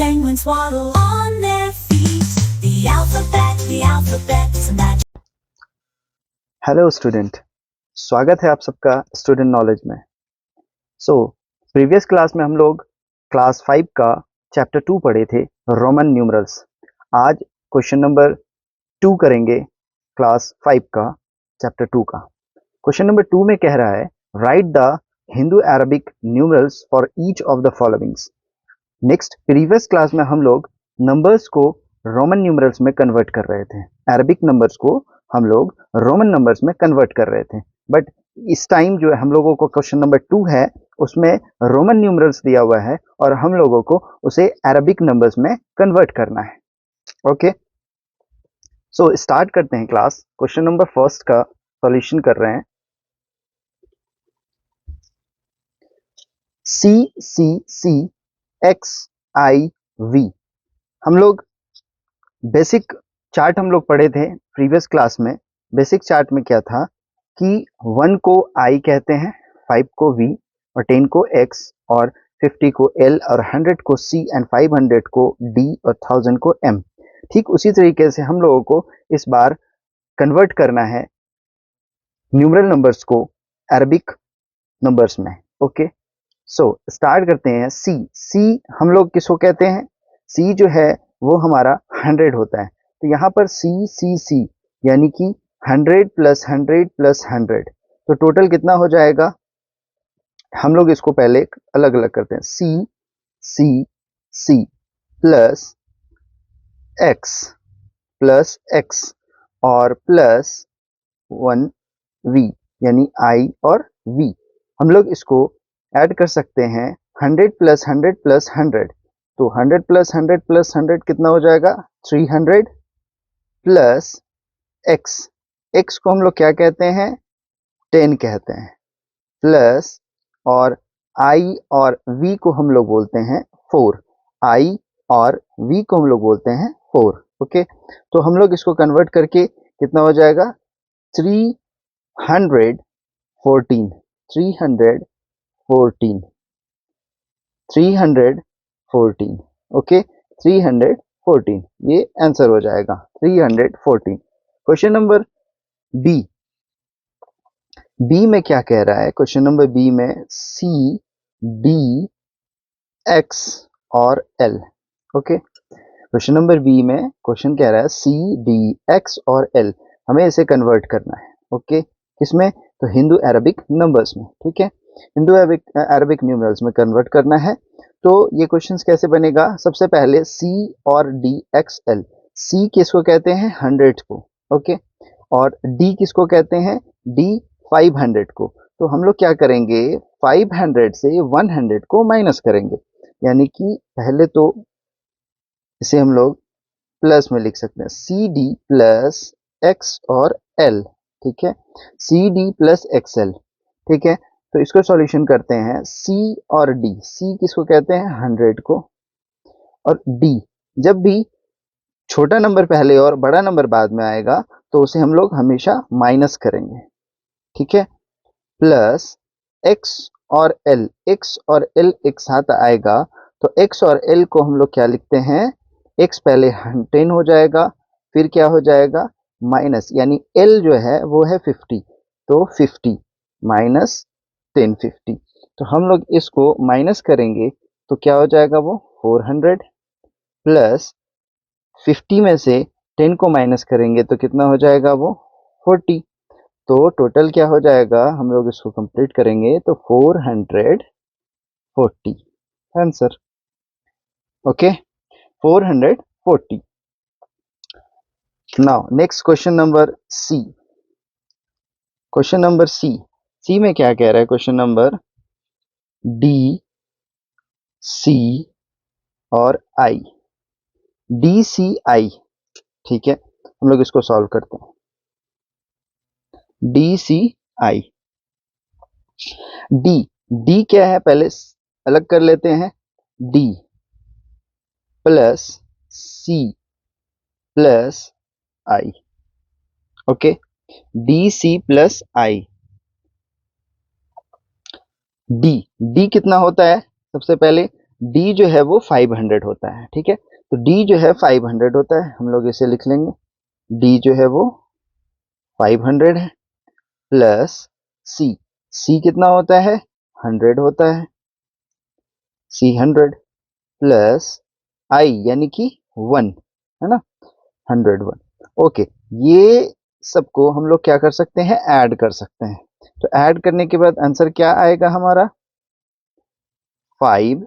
penguins waddle on their feet. The alphabet's a magic. Hello student, स्वागत है आप सबका स्टूडेंट नॉलेज में। प्रीवियस क्लास में हम लोग क्लास 5 का चैप्टर 2 पढ़े थे, रोमन न्यूमरल्स। आज क्वेश्चन नंबर 2 करेंगे क्लास 5 का चैप्टर 2 का। क्वेश्चन नंबर 2 में कह रहा है, right the Hindu Arabic numerals for each of the followings. Next, previous class में हम लोग नंबर्स को रोमन न्यूमरल्स में कन्वर्ट कर रहे थे। अरबिक नंबर्स को हम लोग रोमन नंबर्स में कन्वर्ट कर रहे थे, बट इस टाइम जो हम लोगों को क्वेश्चन नंबर 2 है, उसमें रोमन न्यूमरल्स दिया हुआ है और हम लोगों को उसे अरबिक नंबर्स में कन्वर्ट करना है। ओके, सो स्टार्ट करते हैं क्लास। क्वेश्चन नंबर फर्स्ट का सॉल्यूशन कर रहे हैं। CCCXIV। हम लोग बेसिक चार्ट हम लोग पढ़े थे प्रीवियस क्लास में। बेसिक चार्ट में क्या था कि 1 को I कहते हैं, 5 को V और 10 को X और 50 को L और 100 को C एंड 500 को D और 1000 को M। ठीक उसी तरीके से हम लोगों को इस बार कन्वर्ट करना है न्यूमरल नंबर्स को अरबिक नंबर्स में। ओके, सो स्टार्ट करते हैं। C हम लोग किसको कहते हैं? C जो है वो हमारा 100 होता है, तो यहाँ पर C यानी कि 100 प्लस 100 प्लस 100, तो टोटल कितना हो जाएगा? हम लोग इसको पहले अलग अलग करते हैं। C प्लस X और प्लस 1V यानी I और V। हम लोग इसको ऐड कर सकते हैं 100 प्लस 100 प्लस 100, तो 100 प्लस 100 प्लस 100 कितना हो जाएगा? 300 प्लस X को हम लोग क्या कहते हैं? 10 कहते हैं, प्लस और I और V को हम लोग बोलते हैं 4। I और V को हम लोग बोलते हैं 4। ओके, तो हम लोग इसको कन्वर्ट करके कितना हो जाएगा? 314 ओके, 314 ये आंसर हो जाएगा, 314। क्वेश्चन नंबर बी में क्या कह रहा है? क्वेश्चन नंबर बी में C D X और L। Okay, question number B में क्वेश्चन कह रहा है C D X और L, हमें इसे कन्वर्ट करना है। ओके, किसमें? तो हिंदू अरबिक नंबर्स में। ठीक है, हिंदू अरबिक न्यूमरल्स में कन्वर्ट करना है। तो ये क्वेश्चंस कैसे बनेगा? सबसे पहले C और D X L। C किसको कहते हैं? 100 को। ओके, और D किसको कहते हैं? D 500 को। तो हम लोग क्या करेंगे? 500 से 100 को माइनस करेंगे, यानी कि पहले तो इसे हम लोग प्लस में लिख सकते हैं, CD प्लस X और L। ठीक है, CD प्लस XL। ठीक है, तो इसको सॉल्यूशन करते हैं। C और D, C किसको कहते हैं? 100 को, और D जब भी छोटा नंबर पहले और बड़ा नंबर बाद में आएगा तो उसे हम लोग हमेशा माइनस करेंगे। ठीक है, प्लस X और L एक साथ आएगा, तो X और L को हम लोग क्या लिखते हैं? X पहले 10 हो जाएगा, फिर क्या हो जाएगा? माइनस, यानी L जो है वो है 50, तो 50 माइनस 10 50, तो हम लोग इसको माइनस करेंगे तो क्या हो जाएगा? वो 400 प्लस 50 में से 10 को माइनस करेंगे तो कितना हो जाएगा? वो 40। तो टोटल क्या हो जाएगा? हम लोग इसको कंप्लीट करेंगे तो 440 answer. Okay, 440। Now next question number C. Question number C में क्या कह रहा है? क्वेश्चन नंबर D C और I, DCI। ठीक है, हम लोग इसको सॉल्व करते हैं। DCI, D क्या है? पहले अलग कर लेते हैं। D plus C plus I। Okay, DC plus I। D कितना होता है? सबसे पहले डी जो है वो 500 होता है, ठीक है। तो डी जो है 500 होता है, हम लोग इसे लिख लेंगे। डी जो है वो 500 है, प्लस सी, सी कितना होता है, 100 होता है, सी 100 प्लस आई यानी कि 1, है ना, 101। ओके, ये सबको हम लोग क्या कर सकते हैं, ऐड कर सकते हैं। तो ऐड करने के बाद आंसर क्या आएगा हमारा, 5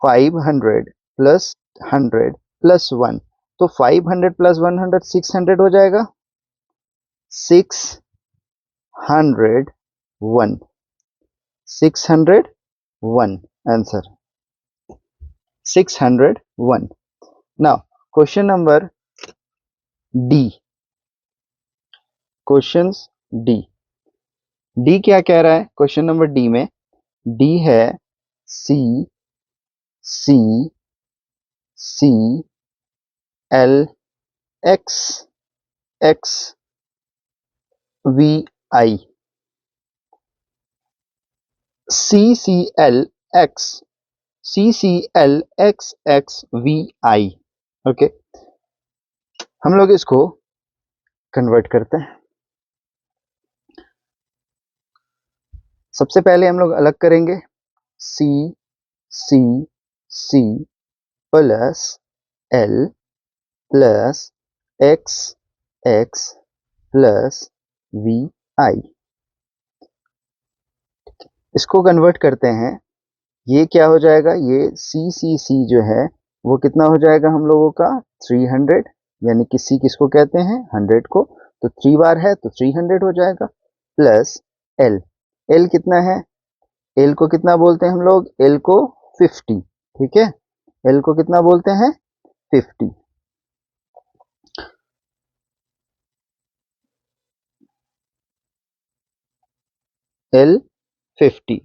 500 प्लस 100 प्लस 1, तो 500 प्लस 100 600 हो जाएगा, 601, 601 answer, 601। Now question number D, questions D, D क्या कह रहा है क्वेश्चन नंबर डी में, डी है C C C L X X V I, C C L X, C C L X X V I. Okay, हम लोग इसको convert करते हैं। सबसे पहले हम लोग अलग करेंगे, C C C plus L plus X X plus V I, इसको कन्वर्ट करते हैं। ये क्या हो जाएगा, ये सी जो है वो कितना हो जाएगा हम लोगों का, 300, यानी कि सी किसको कहते हैं, 100 को, तो 3 बार है तो 300 हो जाएगा, प्लस एल, एल कितना है, एल को कितना बोलते हैं हम लोग, एल को 50, ठीक है, एल को कितना बोलते हैं, 50, एल 50,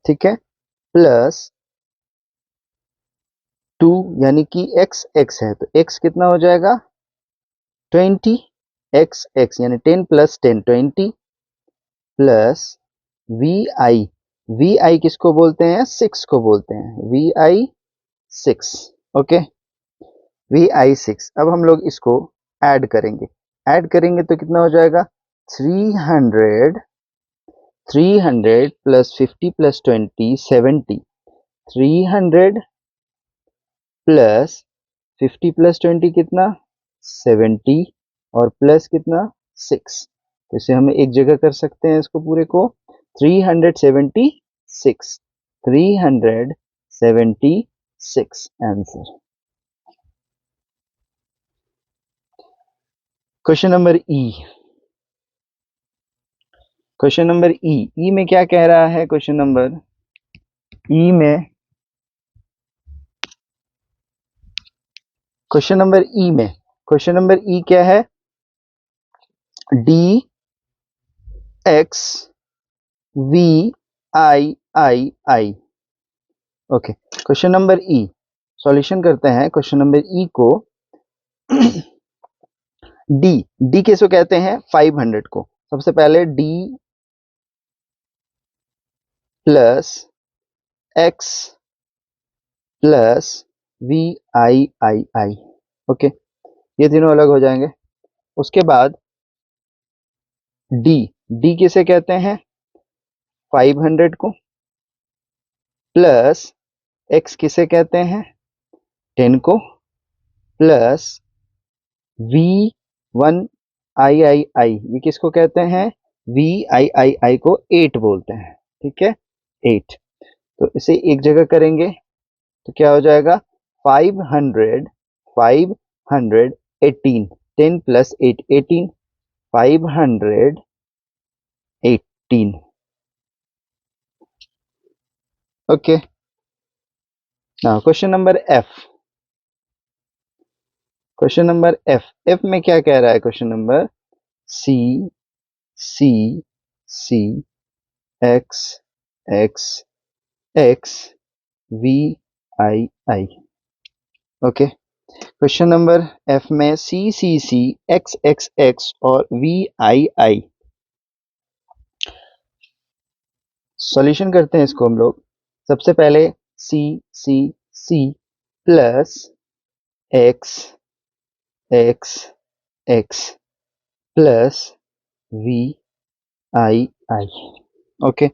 ठीक है, प्लस 2, यानी कि एक्स एक्स है तो एक्स कितना हो जाएगा, 20, एक्स एक्स यानी 10 plus 10 20, plus V I, V I किसको बोलते हैं, 6 को बोलते हैं, V I 6, okay, V I 6। अब हम लोग इसको ऐड करेंगे, ऐड करेंगे तो कितना हो जाएगा, 300, 300 प्लस 50 प्लस 20 70, 300 प्लस 50 प्लस 20 कितना, 70, और प्लस कितना, 6, तो इसे हम एक जगह कर सकते हैं इसको पूरे को, 376, 376 answer. Question number E, question number E, E में क्या कह रहा है, क्वेश्चन नंबर ई में, क्वेश्चन नंबर ई में, क्वेश्चन नंबर ई क्या है, D X V I I I, okay. Question number E, solution करते हैं क्वेश्चन नंबर ई को। डी, डी किसको कहते हैं, 500 को, सबसे पहले D plus X plus V I I I, okay, ये तीनों अलग हो जाएंगे। उसके बाद डी, डी किसे कहते हैं, 500 को, प्लस एक्स किसे कहते हैं, 10 को, plus we one I I आई, ये किसको कहते हैं, वी आई आई आई को 8 बोलते हैं, ठीक है, 8, तो इसे एक जगह करेंगे तो क्या हो जाएगा, 500, 518, 10 plus 8 18, 518, okay. Now question number F, question number F, F में क्या कह रहा है question number, C C C X X X V I I, okay, question number F में C C C X X X और V I I. Solution करते हैं इसको हम लोग। सबसे पहले C C C plus X X X plus V I I. Okay,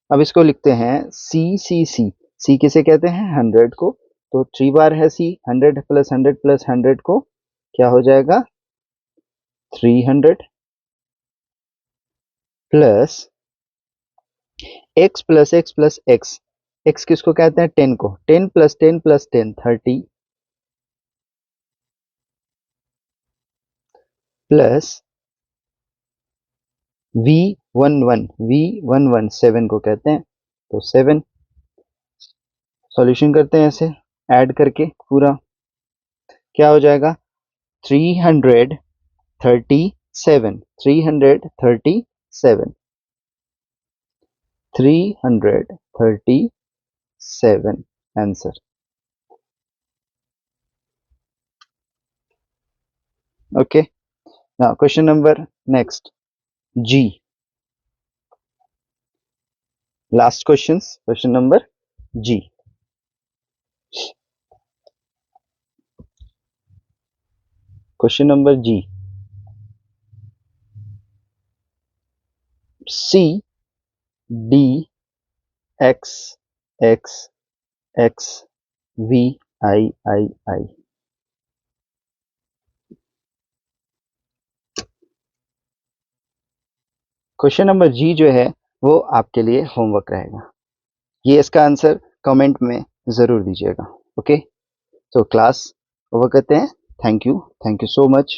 अब इसको लिखते हैं सी सी सी। सी किसे कहते हैं? 100 को। तो 3 बार है सी, 100 प्लस 100 प्लस 100 को क्या हो जाएगा? 300 plus X plus X plus X. X किसको कहते हैं? 10 को। 10 प्लस 10 प्लस 10 30 प्लस V11 7 को कहते हैं, तो 7। सॉल्यूशन करते हैं ऐसे ऐड करके पूरा, क्या हो जाएगा? 337 337 answer. Okay, now question number next G. Last question number G. Question number G. C D X X X V I I I. Question number G जो है वो आपके लिए होमवर्क रहेगा। ये इसका आंसर कमेंट में ज़रूर दीजिएगा। ओके, तो क्लास ओवर करते हैं। Thank you so much.